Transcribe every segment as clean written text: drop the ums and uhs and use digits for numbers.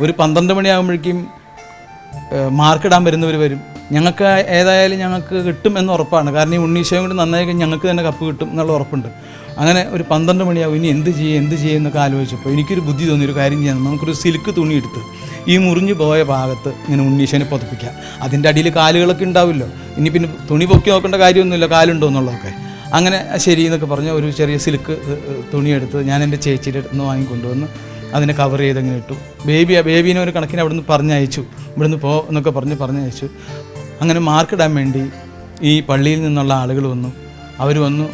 ഒരു 12 മണിയാകുമ്പോഴേക്കും മാർക്കിടാൻ വരുന്നവർ വരും. ഞങ്ങൾക്ക് ഏതായാലും ഞങ്ങൾക്ക് കിട്ടും എന്ന് ഉറപ്പാണ്. കാരണം ഈ ഉണ്ണീശോയും കൂടി നന്നായി കഴിഞ്ഞാൽ ഞങ്ങൾക്ക് തന്നെ കപ്പ് കിട്ടും എന്നുള്ള ഉറപ്പുണ്ട്. അങ്ങനെ ഒരു 12 മണിയാകും. ഇനി എന്ത് ചെയ്യും എന്നൊക്കെ ആലോചിച്ചപ്പോൾ എനിക്കൊരു ബുദ്ധി തോന്നി, ഒരു കാര്യം ചെയ്യാം, നമുക്കൊരു സിൽക്ക് തുണി എടുത്ത് ഈ മുറിഞ്ഞു പോയ ഭാഗത്ത് ഇങ്ങനെ ഉണ്ണീശോനെ പുതപ്പിക്കാം. അതിൻ്റെ അടിയിൽ കാലുകളൊക്കെ ഉണ്ടാവുമല്ലോ, ഇനി പിന്നെ തുണി പൊക്കി നോക്കേണ്ട കാര്യമൊന്നുമില്ല കാലുണ്ടോ എന്നുള്ളതൊക്കെ. അങ്ങനെ ശരി എന്നൊക്കെ പറഞ്ഞ് ഒരു ചെറിയ സിൽക്ക് തുണിയെടുത്ത് ഞാൻ എൻ്റെ ചേച്ചിയുടെ അടുത്ത് നിന്ന് വാങ്ങിക്കൊണ്ടുവന്ന് അതിനെ കവർ ചെയ്തങ്ങനെ ഇട്ടു. ബേബീനെ ഒരു കണക്കിന് അവിടെ നിന്ന് പറഞ്ഞയച്ചു, ഇവിടുന്ന് എന്നൊക്കെ പറഞ്ഞയച്ചു. അങ്ങനെ മാർക്കിടാൻ വേണ്ടി ഈ പള്ളിയിൽ നിന്നുള്ള ആളുകൾ വന്നു. അവർ വന്നു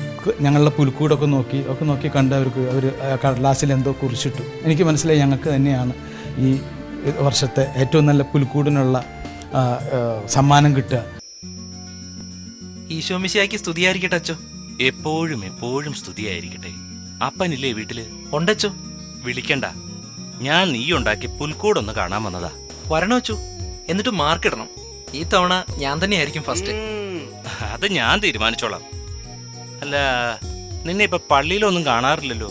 ഞങ്ങളുടെ പുൽക്കൂടൊക്കെ നോക്കി കണ്ട് അവർ കടലാസിൽ എന്തോ കുറിച്ചിട്ടു. എനിക്ക് മനസ്സിലായി ഞങ്ങൾക്ക് തന്നെയാണ് ഈ വർഷത്തെ ഏറ്റവും നല്ല പുൽക്കൂടിനുള്ള സമ്മാനം കിട്ടുക. ഈശോ മിശിഹായ്ക്ക് സ്തുതിയായിരിക്കട്ടെ അച്ചോ. എപ്പോഴും എപ്പോഴും സ്തുതിയായിരിക്കട്ടെ. അപ്പനില്ലേ വീട്ടില്? ഉണ്ടച്ചോ. വിളിക്കണ്ട, ഞാൻ നീ ഉണ്ടാക്കി പുൽക്കൂടൊന്ന് കാണാൻ വന്നതാ. വരണോ അച്ചോ, എന്നിട്ട് മാർക്കിടണം. ഈ തവണ ഞാൻ തന്നെയായിരിക്കും ഫസ്റ്റ്. അത് ഞാൻ തീരുമാനിച്ചോളാം. അല്ല, നിന്നെ ഇപ്പൊ പള്ളിയിലൊന്നും കാണാറില്ലല്ലോ.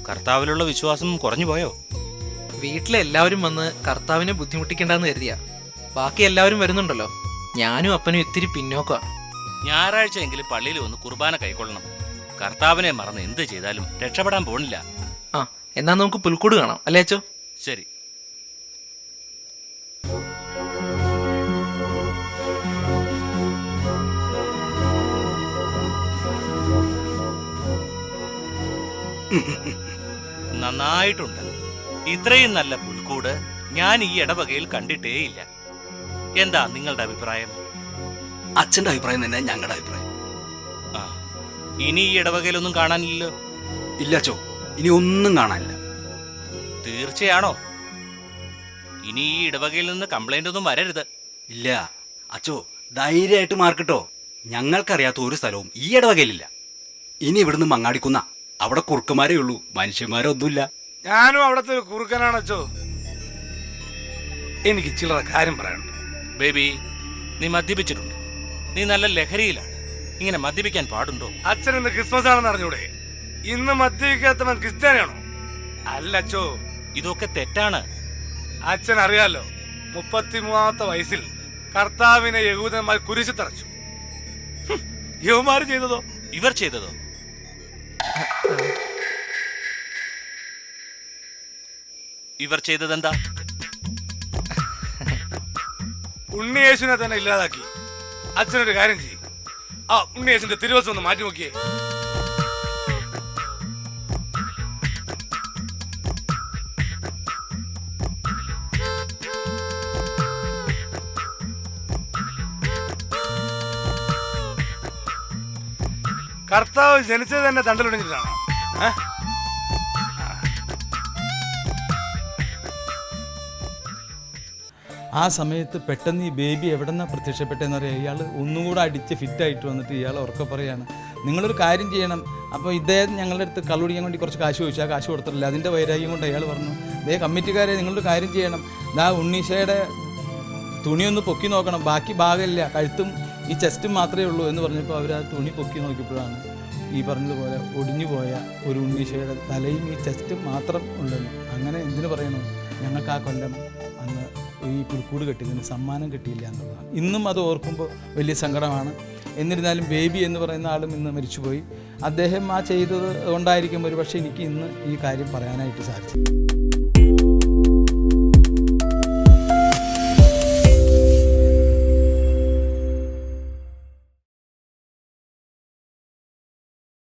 കർത്താവിലുള്ള വിശ്വാസം കുറഞ്ഞു പോയോ? വീട്ടിലെ എല്ലാവരും വന്ന് കർത്താവിനെ ബുദ്ധിമുട്ടിക്കണ്ടെന്ന് കരുതിയാ. ബാക്കി എല്ലാവരും വരുന്നുണ്ടല്ലോ. ഞാനും അപ്പനും ഇത്തിരി പിന്നോക്കമാണ്. ഞായറാഴ്ച എങ്കിലും പള്ളിയിൽ വന്ന് കുർബാന കൈക്കൊള്ളണം. കർത്താവിനെ മറന്ന് എന്ത് ചെയ്താലും രക്ഷപ്പെടാൻ പോണില്ല. ആ, എന്നാ നമുക്ക് പുൽക്കൂട് കാണാം അല്ലേ അച്ചോ? ശരി. നന്നായിട്ടുണ്ട്. ഇത്രയും നല്ല പുൽക്കൂട് ഞാൻ ഈ ഇടവകയിൽ കണ്ടിട്ടേയില്ല. എന്താ നിങ്ങളുടെ അഭിപ്രായം? അച്ഛന്റെ അഭിപ്രായം തന്നെ ഞങ്ങളുടെ അഭിപ്രായം. ആ, ഇനി ഈ ഇടവകയിലൊന്നും കാണാനില്ലല്ലോ? ഇല്ല അച്ചോ, ഇനി ഒന്നും കാണാനില്ല. തീർച്ചയാണോ? ഇനി ഈ ഇടവകയിൽ നിന്ന് കംപ്ലൈന്റ് ഒന്നും വരരുത്. ഇല്ല അച്ചോ, ധൈര്യമായിട്ട് മാർക്കിട്ടോ. ഞങ്ങൾക്കറിയാത്ത ഒരു സ്ഥലവും ഈ ഇടവകയിലില്ല. ഇനി ഇവിടുന്ന് മങ്ങാടിക്കുന്ന അവിടെ കുറുക്കന്മാരേ ഉള്ളൂ, മനുഷ്യന്മാരൊന്നുമില്ല. ഞാനും അവിടത്തെ ഒരു കുറുക്കനാണച്ചോ. എനിക്ക് ചില്ലറ കാര്യം പറയാനുണ്ട്. ബേബി, നീ മദ്യപിച്ചിട്ടുണ്ട്. നീ നല്ല ലഹരിയിലാണ്. ഇങ്ങനെ മദ്യപിക്കാൻ പാടുണ്ടോ? അച്ഛൻ ഇന്ന് ക്രിസ്മസ് ആണെന്ന് അറിഞ്ഞൂടെ? ഇന്ന് മദ്യപിക്കാത്തവൻ ക്രിസ്ത്യാനിയാണോ? അല്ലച്ചോ, ഇതൊക്കെ തെറ്റാണ്. അച്ഛൻ അറിയാലോ, 33-ാമത്തെ വയസ്സിൽ കർത്താവിനെ യഹൂദന്മാർ കുരിശിൽ തറച്ചു. യഹൂമാര് ചെയ്തതോ? ഇവർ ചെയ്തതോ? ഇവർ ചെയ്തതെന്താ? ഉണ്ണിയേശുവിനെ തന്നെ ഇല്ലാതാക്കി. അച്ഛനൊരു കാര്യം ചെയ്യും, ആ ഉണ്ണിയേശുവിന്റെ തിരുവസം ഒന്ന് മാറ്റി നോക്കിയേ. കർത്താവ് ജനിച്ചത് തന്നെ തണ്ടലൊടിഞ്ഞിട്ടാണോ? ആ സമയത്ത് പെട്ടെന്ന് ഈ ബേബി എവിടെ നിന്നാണ് പ്രത്യക്ഷപ്പെട്ടതെന്നറിയാം. ഇയാൾ ഒന്നുകൂടെ അടിച്ച് ഫിറ്റായിട്ട് വന്നിട്ട് ഇയാൾ ഉറക്കെ പറയാണ്, നിങ്ങളൊരു കാര്യം ചെയ്യണം. അപ്പോൾ ഇദ്ദേഹം ഞങ്ങളുടെ അടുത്ത് കള്ളുടിക്കാൻ വേണ്ടി കുറച്ച് കാശ് ചോദിച്ചു. ആ കാശ് കൊടുത്തിട്ടില്ല. അതിൻ്റെ വൈരാഗ്യം കൊണ്ട് അയാൾ പറഞ്ഞു, ദേ കമ്മിറ്റിക്കാരെ, നിങ്ങളൊരു കാര്യം ചെയ്യണം, ദാ ഉണ്ണീശയുടെ തുണിയൊന്ന് പൊക്കി നോക്കണം, ബാക്കി ഭാഗമില്ല, കഴുത്തും ഈ ചെസ്റ്റും മാത്രമേ ഉള്ളൂ എന്ന് പറഞ്ഞപ്പോൾ അവർ ആ തുണി പൊക്കി നോക്കിയപ്പോഴാണ് ഈ പറഞ്ഞതുപോലെ ഒടിഞ്ഞു പോയ ഒരു ഉണ്ണീശയുടെ തലയും ഈ ചെസ്റ്റും മാത്രം ഉള്ളത്. അങ്ങനെ എന്തിനു പറയണം, ഞങ്ങൾക്ക് ആ കൊല്ലം അന്ന് ഈ പുൽക്കൂട് കെട്ടിയതിന് സമ്മാനം കിട്ടിയില്ല എന്നുള്ളതാണ്. ഇന്നും അത് ഓർക്കുമ്പോൾ വലിയ സങ്കടമാണ്. എന്നിരുന്നാലും ബേബി എന്ന് പറയുന്ന ആളും ഇന്ന് മരിച്ചുപോയി. അദ്ദേഹം ആ ചെയ്തത് കൊണ്ടായിരിക്കും ഒരു പക്ഷേ എനിക്ക് ഇന്ന് ഈ കാര്യം പറയാനായിട്ട് സാധിച്ചു.